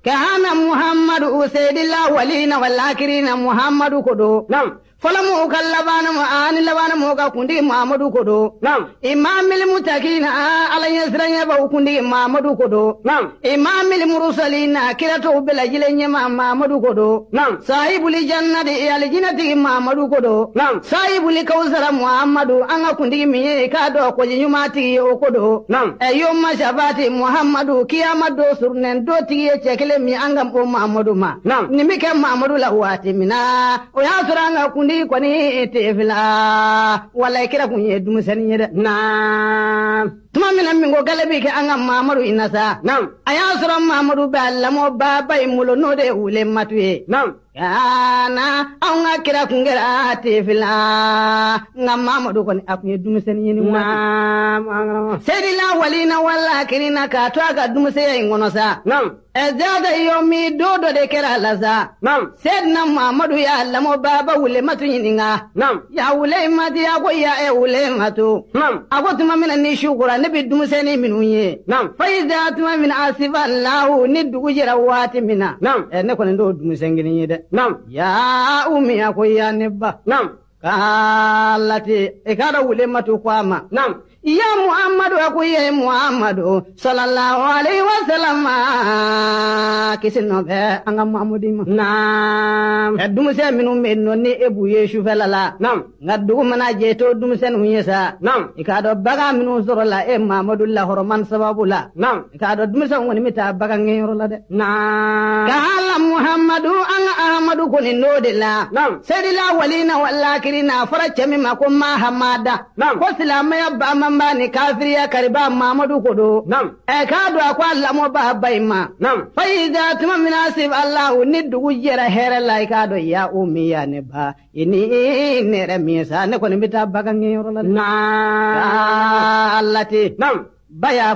Kana Muhammadu Sayyidillah walina walakirina Muhammadu kodo. Nam. Falamu kallabana maani labana moga kundi Muhammadu kodo. Nam. Imamil mutakina ala yasranya ba kundi Muhammadu kodo. Nam. Imamil mursalina kirato bela jilenya Muhammadu kodo. Nam. Sahibul jannati aljannati Muhammadu kodo. Nam. Sahibul kawsara Muhammadu anga kundi miye kado ko nyumati o kodo. Nam. Ayo mashabati Muhammadu kiyamado surnen do tiye chekele mi anga o Muhammadu ma. Nam. Nimike Muhammadu la wati mina o ya suranga kundi kwani tefila wala kira kunye dumusani yeda Nam. tuma mina mingo galabi ke anga Muhammadu inasa Nam. aya sura Muhammadu ba lamo baba imulo no de ule matwe Nam. yana anga kira kungera tefila nga Muhammadu kwani akunye dumusani yeni Nam. Sayyidina walina wala kirina ka to aga dumusaya ingono sa Nam. ezada yomi dodo de kera laza Nam. Sayyidina Muhammadu ya lamo baba ule matu yininga Nam. ya ule mati ya ko ya ule matu Nam. ako tuma mina ni shukura ne bi dumuseni minunye Nam. faiza tuma mina asifa Allah ni dugu jira wati mina Nam. ne ko ndo dumusengini yede Nam. ya umi ya ko ya nebba Nam. kalati e kada ule matu kwama Nam. ya Muhammadu akuye Muhammadu sallallahu alaihi wasallam kisino be anga Muhammadima Nam. dumuse minu menno ni ebu yeshu felala Nam. ngaddu mana jeto dumuse nu yesa Nam. ikado baga minu sorola e Muhammadu la horoman sababula Nam. ikado dumuse ngoni mita baga ngeyorola de Nam. kala Muhammadu anga Ahmadu kuni nodila Nam. sedila walina walakirina farachemi makoma hamada Nam. ko silama ya ba mambani kafiriya kariba Muhammadu kodo Nam. e kado akwa lamo ba baima Nam. faida tuma minasib Allah ni dugu jera here lai kado ya umi ya ne ba ini nere misa ne ko ni bita baga ngeyoro la Nam. Allah ti Nam. baya